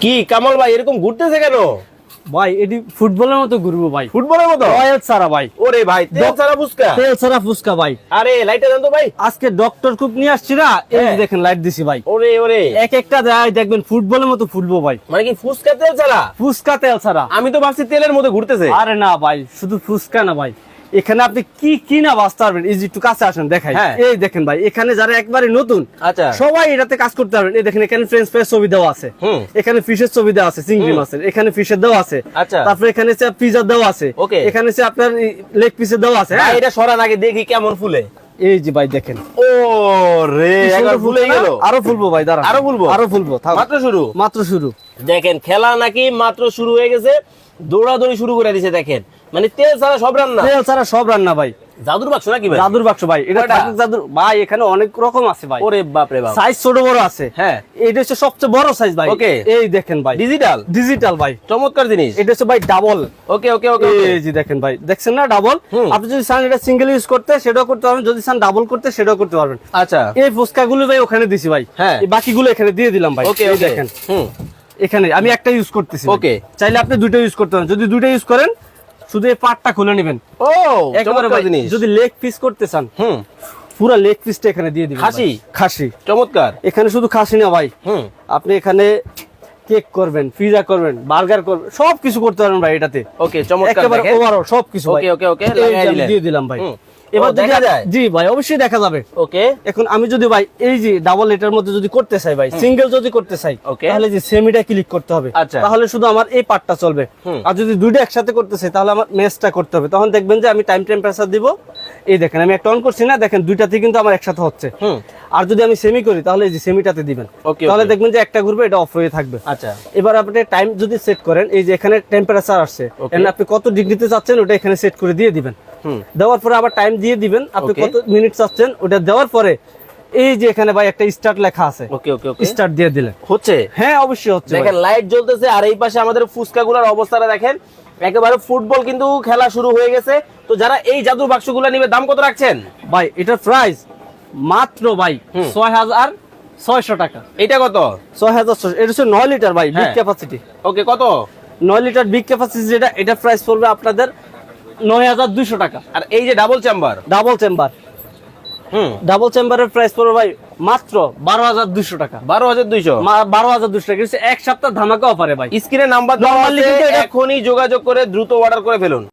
কি কামাল ভাই এরকম ঘুরতেছে কেন? ভাই এটি ফুটবলের মতো ঘুরবো ভাই, ফুটবলের মতো অয়েল ছাড়া ভাই। ওরে ভাই তেল ছাড়া ফুচকা, তেল ছাড়া ফুচকা ভাই। আরে লাইটটা দেন তো ভাই। আজকে ডক্টর কুক নিয়ে আসছি না, এই হ্যাঁ। দেখেন লাইট দিছি ভাই। ওরে ওরে এক একটা দেয় দেখবেন ফুটবলের মতো ফুটবো ভাই। মানে কি ফুচকা তেল ছাড়া? ফুচকা তেল ছাড়া। আমি তো ভাবছি তেলের মধ্যে ঘুরতেছে। আরে না ভাই, শুধু ফুচকা না ভাই, এখানে আপনি কি কি না বাঁচতে পারবেন। এই যে একটু কাছে আসেন দেখাই। হ্যাঁ। এই দেখেন ভাই, এখানে যারা একবারে নতুন আচ্ছা সবাই এটাতে কাজ করতে পারবেন। এই দেখেন এখানে ফ্রেঞ্চ ফ্রাইস ছবি দেওয়া আছে, হুম। এখানে ফিশের ছবি দেওয়া আছে, চিংড়ি মাছের, এখানে ফিশের দেওয়া আছে, আচ্ছা। তারপরে এখানে পিজা দেওয়া আছে, ওকে। এখানে আপনার লেগ পিসের দেওয়া আছে। ভাই এটা সরান আগে দেখি কেমন ফুলে। এই যে ভাই দেখেন, ও রে একবার ফুলে গেল। আরো ফুলবো ভাই, দাঁড়ান আরো ফুলবো? আরো ফুলবো, থাক। মাত্র শুরু। মাত্র শুরু। দেখেন খেলা নাকি মাত্র শুরু হয়ে গেছে, দৌড়াদৌড়ি শুরু করে দিছে। দেখেন মানে তেল ছাড়া সব রান্না। তেল ছাড়া সব রান্না ভাই। জাদুর বাক্স নাকি ভাই? জাদুর বাক্স ভাই, এটা কয়টা? ঠাকুর জাদুর ভাই। এখানে অনেক রকম আছে ভাই। ওরে বাপ রে বাপ। সাইজ ছোট বড় আছে। হ্যাঁ এটা হচ্ছে সবচেয়ে বড় সাইজ ভাই। ওকে। এই দেখেন ভাই, ডিজিটাল ডিজিটাল ভাই, চমৎকার জিনিস। এটা হচ্ছে ভাই ডাবল। ওকে ওকে ওকে এই যে দেখেন ভাই, দেখছেন না ডাবল। হুম। আপনি যদি চান এটা সিঙ্গেল ইউজ করতে সেটাও করতে পারবেন, যদি চান ডাবল করতে সেটাও করতে পারবেন। আচ্ছা এই ফুচকা গুলো ভাই ওখানে দিছি ভাই। হ্যাঁ। এই বাকিগুলো এখানে দিয়ে দিলাম ভাই। ওকে এই ওকে দেখেন হুম এখানে আমি একটা ইউজ করতেছি। ওকে। চাইলে আপনি দুটো ইউজ করতে পারেন। যদি দুটো ইউজ করেন শুধু এই পার্টটা খুলে নেবেন ও একেবারে চমৎকার ভাই। জিনিস। যদি লেগ পিস করতে চান হুম পুরো লেগ পিসটা এখানে দিয়ে দিবেন। খাসি? ভাই। খাসি। চমৎকার। এখানে শুধু খাসি না ভাই, হুম আপনি এখানে কেক করবেন, পিজা করবেন, বার্গার করবেন, সবকিছু করতে পারবেন ভাই এটাতে। ওকে চমৎকার। একেবারে দেখেন। ওভারঅল সবকিছু ভাই। ওকে ওকে ওকে এই যে লাগাই আমি দিলেন। দিয়ে দিলাম ভাই। হুম। এবার ও, দেখা যায়? জি ভাই, অবশ্যই দেখা যাবে। ওকে এখন আমি যদি ভাই এই যে ডাবল এটার মধ্যে যদি করতে চাই ভাই, সিঙ্গেল যদি করতে চাই, ওকে। তাহলে যে সেমিটা ক্লিক করতে হবে। আচ্ছা। তাহলে শুধু আমার এই পার্টটা চলবে। হুম। আর যদি দুইটা একসাথে করতে চাই তাহলে আমার মেসটা করতে হবে। তখন দেখবেন যে আমি টাইম টেম্পারেচার দিব। এই দেখেন আমি একটা অন করছি না, দেখেন দুইটাতে কিন্তু আমার একসাথে হচ্ছে। হুম আর যদি আমি সেমি করি তাহলে এই যে সেমিটাতে দিবেন, ওকে, তাহলে ওকে। দেখবেন যে একটা ঘুরবে, এটা অফ হয়ে থাকবে। আচ্ছা এবার আপনি টাইম যদি সেট করেন, এই যে এখানে টেম্পারেচার আসছে, ওকে। এখানে আপনি কত ডিগ্রিতে চাচ্ছেন ওটা এখানে সেট করে দিয়ে দিবেন। হুম দেওয়ার পরে আবার টাইম দিয়ে দিবেন, আপনি ওকে। কত মিনিট চাচ্ছেন ওটা দেওয়ার পরে এই যে এখানে ভাই একটা স্টার্ট লেখা আছে, ওকে ওকে ওকে স্টার্ট দিয়ে দিলেন। হচ্ছে। হ্যাঁ অবশ্যই হচ্ছে ভাই। দেখেন লাইট জ্বলতেছে আর এই পাশে আমাদের ফুচকাগুলোর অবস্থাটা দেখেন। একেবারে ফুটবল কিন্তু খেলা শুরু হয়ে গেছে। তো যারা এই জাদুর বাক্সগুলো নিবে দাম কত রাখছেন ভাই এটার প্রাইস মাত্র ভাই ৬৬০০ টাকা। এটা কত? ৬৬০০। এটা হচ্ছে ৯ লিটার ভাই, বিগ হ্যাঁ। ক্যাপাসিটি। ওকে কত? ৯ লিটার বিগ ক্যাপাসিটি যেটা, এটা প্রাইস পড়বে আপনাদের ৯২০০ টাকা। আর এই যে ডাবল চেম্বার। ডাবল চেম্বার, হুম ডাবল চেম্বারের প্রাইস পড়বে ভাই মাত্র ১২২০০ টাকা। ১২,২০০। ১২২০০ টাকা। এক সপ্তাহ ধামাকা অফারে ভাই। স্ক্রিনে নাম্বার দেওয়া Normally আছে, কিন্তু এটা- এখনই যোগাযোগ করে দ্রুত অর্ডার করে ফেলুন।